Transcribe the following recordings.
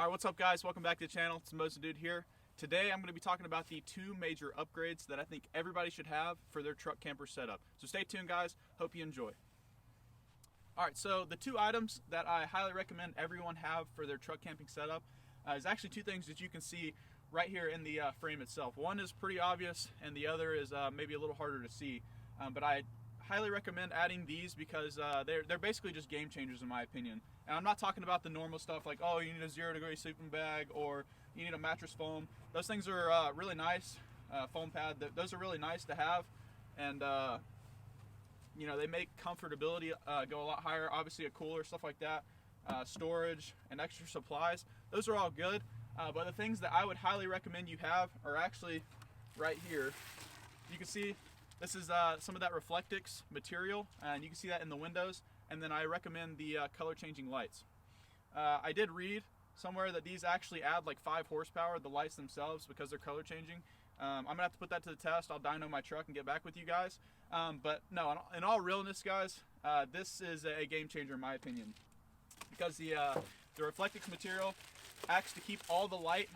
Alright, what's up guys? Welcome back to the channel. It's Mosin Dude here. Today I'm going to be talking about the two major upgrades that I think everybody should have for their truck camper setup. So stay tuned guys, hope you enjoy. Alright, so the two items that I highly recommend everyone have for their truck camping setup is actually two things that you can see right here in the frame itself. One is pretty obvious and the other is maybe a little harder to see. But I highly recommend adding these because they're basically just game changers in my opinion. And I'm not talking about the normal stuff like, oh, you need a 0-degree sleeping bag or you need a mattress foam. Those things are really nice. Foam pad, those are really nice to have, and you know, they make comfortability go a lot higher. Obviously a cooler, stuff like that, storage and extra supplies, those are all good. But the things that I would highly recommend you have are actually right here. You can see this is some of that Reflectix material, and you can see that in the windows. And then I recommend the color changing lights. I did read somewhere that these actually add like 5 horsepower, the lights themselves, because they're color changing. I'm gonna have to put that to the test. I'll dyno my truck and get back with you guys. But no, in all realness guys, this is a game changer in my opinion, because the Reflectix material acts to keep all the light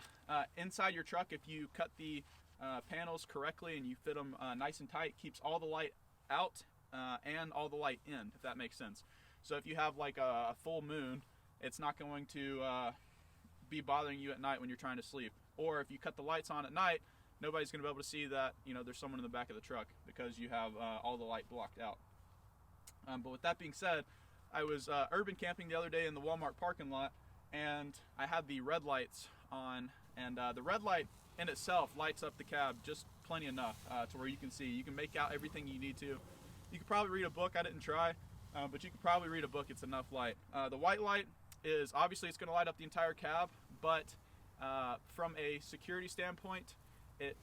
inside your truck. If you cut the panels correctly and you fit them nice and tight, keeps all the light out and all the light in, if that makes sense. So if you have like a full moon, it's not going to be bothering you at night when you're trying to sleep. Or if you cut the lights on at night, nobody's going to be able to see that, you know, there's someone in the back of the truck because you have all the light blocked out. But with that being said, I was urban camping the other day in the Walmart parking lot, and I had the red lights on, and the red light in itself lights up the cab just plenty enough to where you can see. You can make out everything you need to. You could probably read a book. I didn't try, but you could probably read a book. It's enough light. The white light is obviously it's going to light up the entire cab, but from a security standpoint, it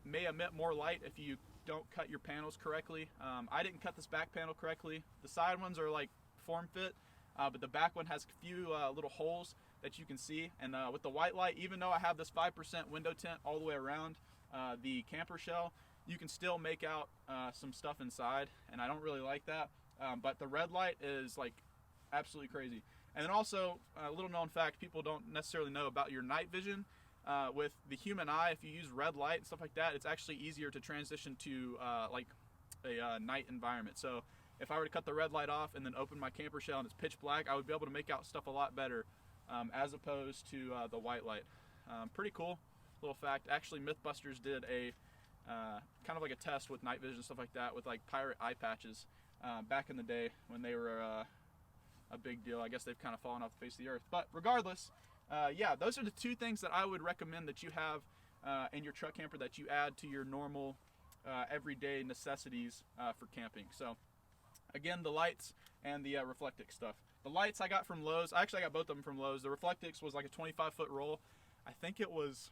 may emit more light if you don't cut your panels correctly. I didn't cut this back panel correctly. The side ones are like form fit, but the back one has a few little holes that you can see. And with the white light, even though I have this 5% window tint all the way around the camper shell, you can still make out some stuff inside, and I don't really like that. But the red light is like absolutely crazy. And then also, a little known fact people don't necessarily know about your night vision. With the human eye, if you use red light and stuff like that, it's actually easier to transition to like a night environment. So if I were to cut the red light off and then open my camper shell and it's pitch black, I would be able to make out stuff a lot better as opposed to the white light. Pretty cool little fact. Actually, Mythbusters did a kind of like a test with night vision and stuff like that with like pirate eye patches back in the day when they were a big deal. I guess they've kind of fallen off the face of the earth. But regardless, yeah, those are the two things that I would recommend that you have in your truck camper that you add to your normal everyday necessities for camping. So again, the lights and the Reflectix stuff. The lights I got from Lowe's. Actually, I got both of them from Lowe's. The Reflectix was like a 25-foot roll. I think it was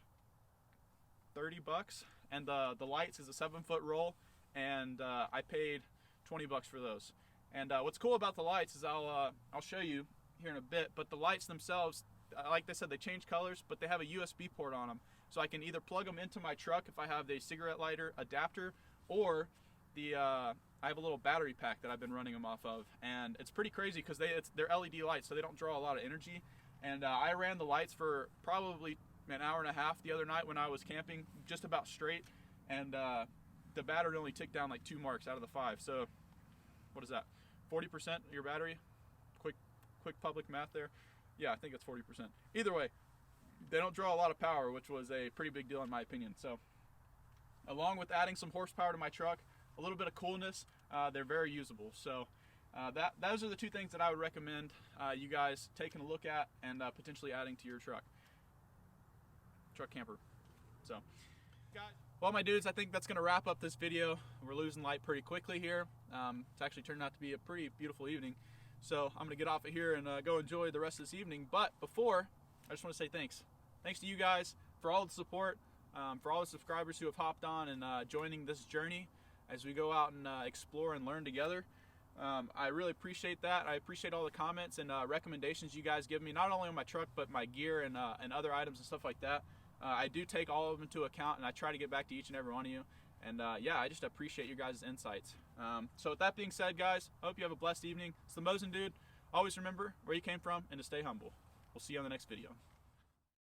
30 bucks. And the lights is a 7-foot roll, and I paid 20 bucks for those. And what's cool about the lights is I'll show you here in a bit, but the lights themselves, like they said, they change colors, but they have a USB port on them. So I can either plug them into my truck if I have the cigarette lighter adapter, or I have a little battery pack that I've been running them off of. And it's pretty crazy because they're LED lights, so they don't draw a lot of energy. And I ran the lights for probably an hour and a half the other night when I was camping, just about straight, and the battery only ticked down like 2 marks out of the 5. So what is that, 40% of your battery? Quick public math there. Yeah, I think it's 40%. Either way, they don't draw a lot of power, which was a pretty big deal in my opinion. So along with adding some horsepower to my truck, a little bit of coolness, they're very usable. So those are the two things that I would recommend you guys taking a look at and potentially adding to your truck camper. So guys, well my dudes, I think that's going to wrap up this video. We're losing light pretty quickly here. It's actually turned out to be a pretty beautiful evening, so I'm going to get off of here and go enjoy the rest of this evening. But before, I just want to say thanks to you guys for all the support, for all the subscribers who have hopped on and joining this journey as we go out and explore and learn together. I really appreciate that. I appreciate all the comments and recommendations you guys give me, not only on my truck but my gear and other items and stuff like that. I do take all of them into account, and I try to get back to each and every one of you. And yeah, I just appreciate your guys' insights. So with that being said, guys, I hope you have a blessed evening. It's the Mosin Dude. Always remember where you came from and to stay humble. We'll see you on the next video.